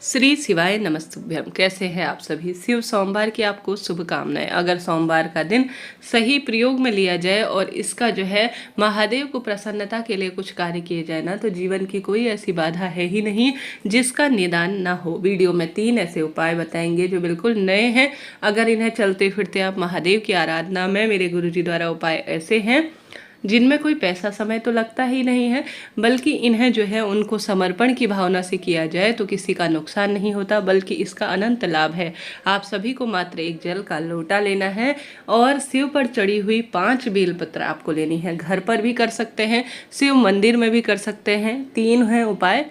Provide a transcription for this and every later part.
श्री शिवाय नमस्तुभ्यम। कैसे हैं आप सभी। शिव सोमवार की आपको शुभकामनाएं। अगर सोमवार का दिन सही प्रयोग में लिया जाए और इसका जो है महादेव को प्रसन्नता के लिए कुछ कार्य किए जाए ना, तो जीवन की कोई ऐसी बाधा है ही नहीं जिसका निदान ना हो। वीडियो में 3 ऐसे उपाय बताएंगे जो बिल्कुल नए हैं। अगर इन्हें चलते फिरते आप महादेव की आराधना में, मेरे गुरुजी द्वारा उपाय ऐसे हैं जिनमें कोई पैसा समय तो लगता ही नहीं है, बल्कि इन्हें जो है उनको समर्पण की भावना से किया जाए तो किसी का नुकसान नहीं होता, बल्कि इसका अनंत लाभ है। आप सभी को मात्र एक जल का लोटा लेना है और शिव पर चढ़ी हुई 5 बेलपत्र आपको लेनी है। घर पर भी कर सकते हैं, शिव मंदिर में भी कर सकते हैं। 3 हैं उपाय,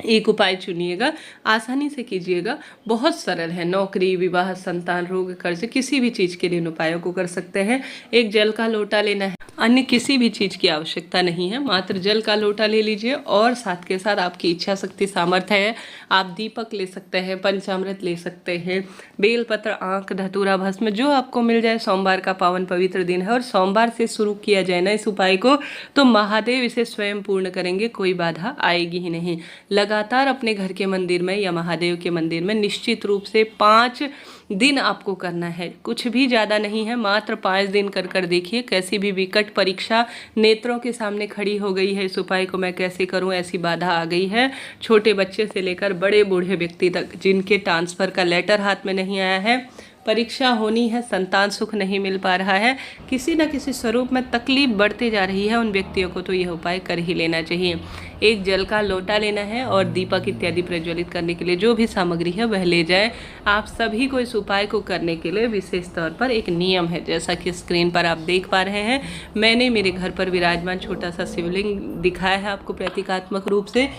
एक उपाय चुनिएगा, आसानी से कीजिएगा, बहुत सरल है। नौकरी, विवाह, संतान, रोग, कर्ज, किसी भी चीज़ के लिए इन उपायों को कर सकते हैं। एक जल का लोटा लेना है, अन्य किसी भी चीज़ की आवश्यकता नहीं है, मात्र जल का लोटा ले लीजिए। और साथ के साथ आपकी इच्छा शक्ति सामर्थ्य है, आप दीपक ले सकते हैं, पंचामृत ले सकते हैं, बेलपत्र, आंख, धतूरा, भस्म, जो आपको मिल जाए। सोमवार का पावन पवित्र दिन है और सोमवार से शुरू किया जाए ना इस उपाय को, तो महादेव इसे स्वयं पूर्ण करेंगे, कोई बाधा आएगी ही नहीं। लगातार अपने घर के मंदिर में या महादेव के मंदिर में निश्चित रूप से 5 दिन आपको करना है। कुछ भी ज़्यादा नहीं है, मात्र 5 दिन कर देखिए। कैसी भी विकट परीक्षा नेत्रों के सामने खड़ी हो गई है, इस उपाय को मैं कैसे करूं, ऐसी बाधा आ गई है, छोटे बच्चे से लेकर बड़े बूढ़े व्यक्ति तक, जिनके ट्रांसफ़र का लेटर हाथ में नहीं आया है, परीक्षा होनी है, संतान सुख नहीं मिल पा रहा है, किसी न किसी स्वरूप में तकलीफ बढ़ते जा रही है, उन व्यक्तियों को तो यह उपाय कर ही लेना चाहिए। एक जल का लोटा लेना है और दीपक इत्यादि प्रज्वलित करने के लिए जो भी सामग्री है वह ले जाए। आप सभी को इस उपाय को करने के लिए विशेष तौर पर एक नियम है, जैसा कि स्क्रीन पर आप देख पा रहे हैं। मैंने मेरे घर पर विराजमान छोटा सा शिवलिंग दिखाया है आपको प्रतीकात्मक रूप से,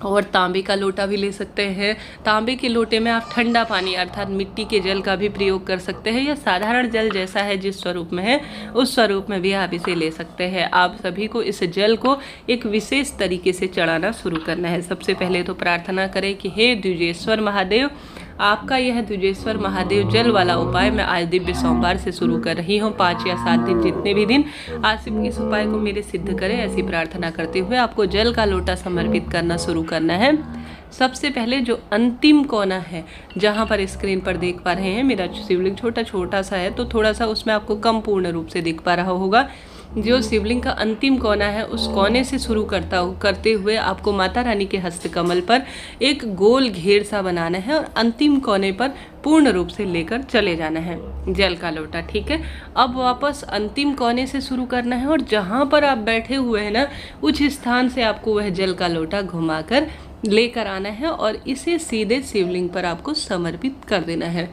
और तांबे का लोटा भी ले सकते हैं। तांबे के लोटे में आप ठंडा पानी अर्थात मिट्टी के जल का भी प्रयोग कर सकते हैं, या साधारण जल जैसा है जिस स्वरूप में है उस स्वरूप में भी आप इसे ले सकते हैं। आप सभी को इस जल को एक विशेष तरीके से चढ़ाना शुरू करना है। सबसे पहले तो प्रार्थना करें कि हे द्विजेश्वर महादेव, आपका यह द्विजेश्वर महादेव जल वाला उपाय मैं आज दिव्य सोमवार से शुरू कर रही हूँ। 5 या 7 दिन, जितने भी दिन आज इस उपाय को मेरे सिद्ध करें, ऐसी प्रार्थना करते हुए आपको जल का लोटा समर्पित करना शुरू करना है। सबसे पहले जो अंतिम कोना है, जहाँ पर स्क्रीन पर देख पा रहे हैं, मेरा शिवलिंग छोटा सा है तो थोड़ा सा उसमें आपको कम पूर्ण रूप से दिख पा रहा होगा। जो शिवलिंग का अंतिम कोना है, उस कोने से शुरू करते हुए आपको माता रानी के हस्त कमल पर एक गोल घेर सा बनाना है और अंतिम कोने पर पूर्ण रूप से लेकर चले जाना है जल का लोटा। ठीक है, अब वापस अंतिम कोने से शुरू करना है और जहाँ पर आप बैठे हुए हैं ना, उस स्थान से आपको वह जल का लोटा घुमाकर लेकर आना है और इसे सीधे शिवलिंग पर आपको समर्पित कर देना है।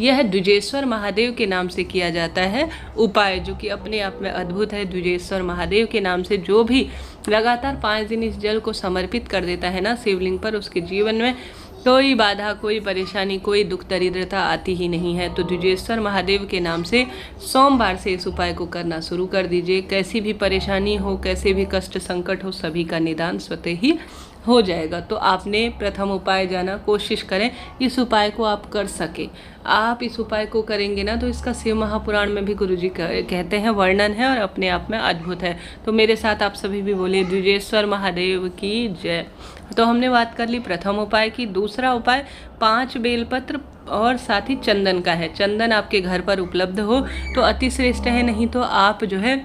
यह द्विजेश्वर महादेव के नाम से किया जाता है उपाय, जो कि अपने आप में अद्भुत है। द्विजेश्वर महादेव के नाम से जो भी लगातार 5 दिन इस जल को समर्पित कर देता है ना शिवलिंग पर, उसके जीवन में कोई बाधा, कोई परेशानी, कोई दुख दरिद्रता आती ही नहीं है। तो द्विजेश्वर महादेव के नाम से सोमवार से इस उपाय को करना शुरू कर दीजिए। कैसी भी परेशानी हो, कैसे भी कष्ट संकट हो, सभी का निदान स्वतः ही हो जाएगा। तो आपने प्रथम उपाय जाना, कोशिश करें इस उपाय को आप कर सके। आप इस उपाय को करेंगे ना, तो इसका शिव महापुराण में भी गुरुजी कहते हैं, वर्णन है और अपने आप में अद्भुत है। तो मेरे साथ आप सभी भी बोले द्विजेश्वर महादेव की जय। तो हमने बात कर ली प्रथम उपाय की। दूसरा उपाय 5 बेलपत्र और साथ ही चंदन का है। चंदन आपके घर पर उपलब्ध हो तो अति श्रेष्ठ है, नहीं तो आप जो है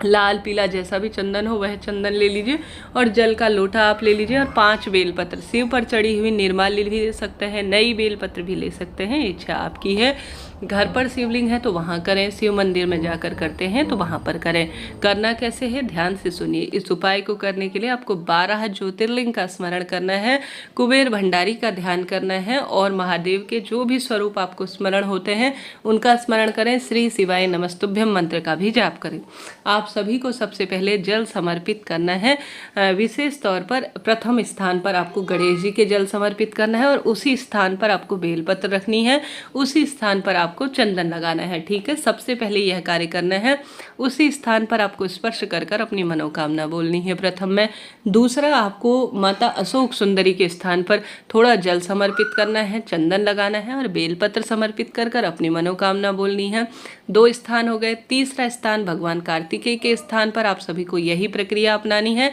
लाल पीला जैसा भी चंदन हो वह चंदन ले लीजिए और जल का लोटा आप ले लीजिए और 5 बेलपत्र, शिव पर चढ़ी हुई निर्माल्य भी ले सकते हैं, नई बेलपत्र भी ले सकते हैं, इच्छा आपकी है। घर पर शिवलिंग है तो वहाँ करें, शिव मंदिर में जाकर करते हैं तो वहाँ पर करें। करना कैसे है, ध्यान से सुनिए। इस उपाय को करने के लिए आपको 12 ज्योतिर्लिंग का स्मरण करना है, कुबेर भंडारी का ध्यान करना है और महादेव के जो भी स्वरूप आपको स्मरण होते हैं उनका स्मरण करें। श्री शिवाय नमस्तुभ्यम मंत्र का भी जाप करें। आप सभी को सबसे पहले जल समर्पित करना है। विशेष तौर पर प्रथम स्थान पर आपको गणेश जी के जल समर्पित करना है और उसी स्थान पर आपको बेलपत्र रखनी है, उसी स्थान पर आपको चंदन लगाना है। ठीक है, सबसे पहले यह कार्य करना है। उसी स्थान पर आपको स्पर्श कर कर अपनी मनोकामना बोलनी है प्रथम में। दूसरा, आपको माता अशोक सुंदरी के स्थान पर थोड़ा जल समर्पित करना है, चंदन लगाना है और बेलपत्र समर्पित कर कर अपनी मनोकामना बोलनी है। 2 स्थान हो गए। तीसरा स्थान भगवान कार्तिकेय के स्थान पर आप सभी को यही प्रक्रिया अपनानी है।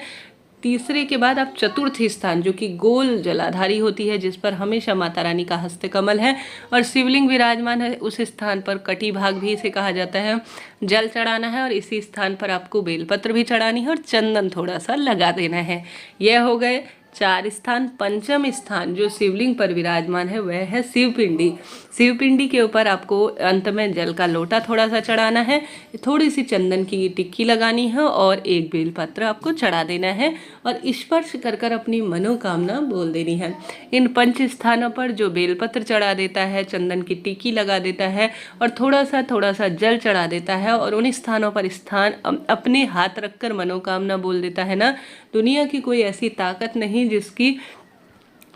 तीसरे के बाद आप चतुर्थ स्थान जो कि गोल जलाधारी होती है, जिस पर हमेशा माता रानी का हस्त कमल है और शिवलिंग विराजमान है, उस स्थान पर कटी भाग भी इसे कहा जाता है, जल चढ़ाना है और इसी स्थान पर आपको बेलपत्र भी चढ़ानी है और चंदन थोड़ा सा लगा देना है। यह हो गए 4 स्थान। पंचम स्थान जो शिवलिंग पर विराजमान है वह है शिवपिंडी। शिवपिंडी के ऊपर आपको अंत में जल का लोटा थोड़ा सा चढ़ाना है, थोड़ी सी चंदन की टिक्की लगानी है और एक बेलपत्र आपको चढ़ा देना है और स्पर्श कर कर अपनी मनोकामना बोल देनी है। इन 5 स्थानों पर जो बेलपत्र चढ़ा देता है, चंदन की टिक्की लगा देता है और थोड़ा सा जल चढ़ा देता है और उन स्थानों पर अपने हाथ रखकर मनोकामना बोल देता है ना, दुनिया की कोई ऐसी ताकत नहीं जिसकी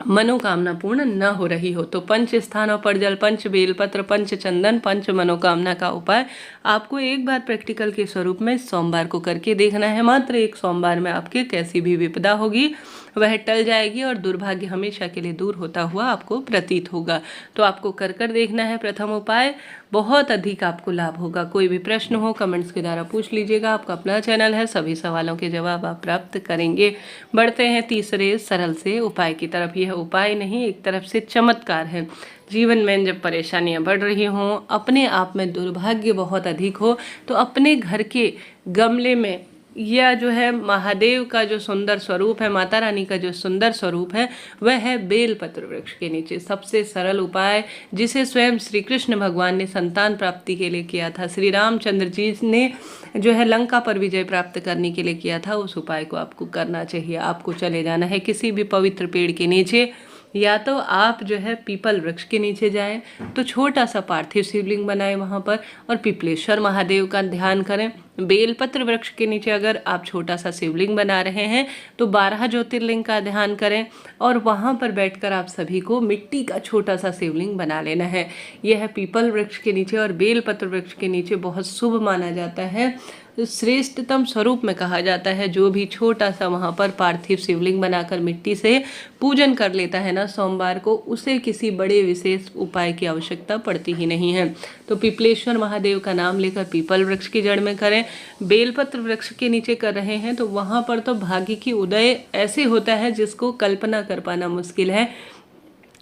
मनोकामना पूर्ण न हो रही हो। तो 5 स्थानों पर जल, 5 बेलपत्र, 5 चंदन, 5 मनोकामना का उपाय आपको एक बार प्रैक्टिकल के स्वरूप में सोमवार को करके देखना है। मात्र एक सोमवार में आपके कैसी भी विपदा होगी वह टल जाएगी और दुर्भाग्य हमेशा के लिए दूर होता हुआ आपको प्रतीत होगा। तो आपको कर देखना है प्रथम उपाय, बहुत अधिक आपको लाभ होगा। कोई भी प्रश्न हो कमेंट्स के द्वारा पूछ लीजिएगा, आपका अपना चैनल है, सभी सवालों के जवाब आप प्राप्त करेंगे। बढ़ते हैं तीसरे सरल से उपाय की तरफ। यह उपाय नहीं, एक तरफ से चमत्कार है। जीवन में जब परेशानियां बढ़ रही हों, अपने आप में दुर्भाग्य बहुत अधिक हो, तो अपने घर के गमले में यह जो है महादेव का जो सुंदर स्वरूप है, माता रानी का जो सुंदर स्वरूप है, वह है बेलपत्र वृक्ष के नीचे। सबसे सरल उपाय जिसे स्वयं श्री कृष्ण भगवान ने संतान प्राप्ति के लिए किया था, श्री रामचंद्र जी ने जो है लंका पर विजय प्राप्त करने के लिए किया था, उस उपाय को आपको करना चाहिए। आपको चले जाना है किसी भी पवित्र पेड़ के नीचे, या तो आप जो है पीपल वृक्ष के नीचे जाएं, तो छोटा सा पार्थिव शिवलिंग बनाएं वहाँ पर और पिपलेश्वर महादेव का ध्यान करें। बेलपत्र वृक्ष के नीचे अगर आप छोटा सा शिवलिंग बना रहे हैं तो 12 ज्योतिर्लिंग का ध्यान करें और वहाँ पर बैठकर आप सभी को मिट्टी का छोटा सा शिवलिंग बना लेना है। यह पीपल वृक्ष के नीचे और बेलपत्र वृक्ष के नीचे बहुत शुभ माना जाता है, श्रेष्ठतम स्वरूप में कहा जाता है। जो भी छोटा सा वहाँ पर पार्थिव शिवलिंग बनाकर मिट्टी से पूजन कर लेता है ना सोमवार को, उसे किसी बड़े विशेष उपाय की आवश्यकता पड़ती ही नहीं है। तो पिपलेश्वर महादेव का नाम लेकर पीपल वृक्ष की जड़ में करें। बेलपत्र वृक्ष के नीचे कर रहे हैं तो वहाँ पर तो भाग्य की उदय ऐसे होता है जिसको कल्पना कर पाना मुश्किल है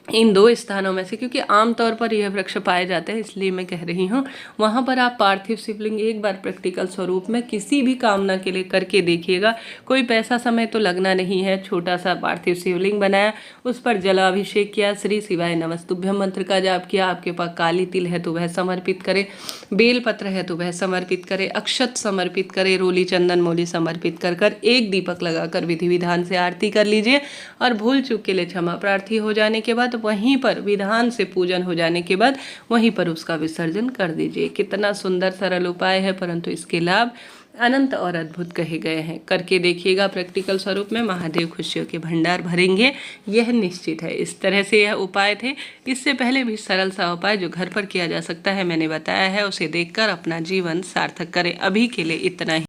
इन 2 स्थानों में से, क्योंकि आमतौर पर यह वृक्ष पाए जाते हैं, इसलिए मैं कह रही हूँ। वहाँ पर आप पार्थिव शिवलिंग एक बार प्रैक्टिकल स्वरूप में किसी भी कामना के लिए करके देखिएगा। कोई पैसा समय तो लगना नहीं है। छोटा सा पार्थिव शिवलिंग बनाया, उस पर जलाभिषेक किया, श्री शिवाय नमस्तुभ्यम मंत्र का जाप किया। आपके पास काली तिल है तो वह समर्पित करें, बेलपत्र है तो वह समर्पित करें, अक्षत समर्पित करें, रोली चंदन मोली समर्पित कर एक दीपक लगाकर विधि विधान से आरती कर लीजिए और भूल चूक के लिए क्षमा प्रार्थी हो जाने के बाद वहीं पर विधान से पूजन हो जाने के बाद वहीं पर उसका विसर्जन कर दीजिए। कितना सुंदर सरल उपाय है, परंतु इसके लाभ अनंत और अद्भुत कहे गए हैं। करके देखिएगा प्रैक्टिकल स्वरूप में, महादेव खुशियों के भंडार भरेंगे, यह निश्चित है। इस तरह से यह उपाय थे। इससे पहले भी सरल सा उपाय जो घर पर किया जा सकता है मैंने बताया है, उसे देखकर अपना जीवन सार्थक करें। अभी के लिए इतना ही।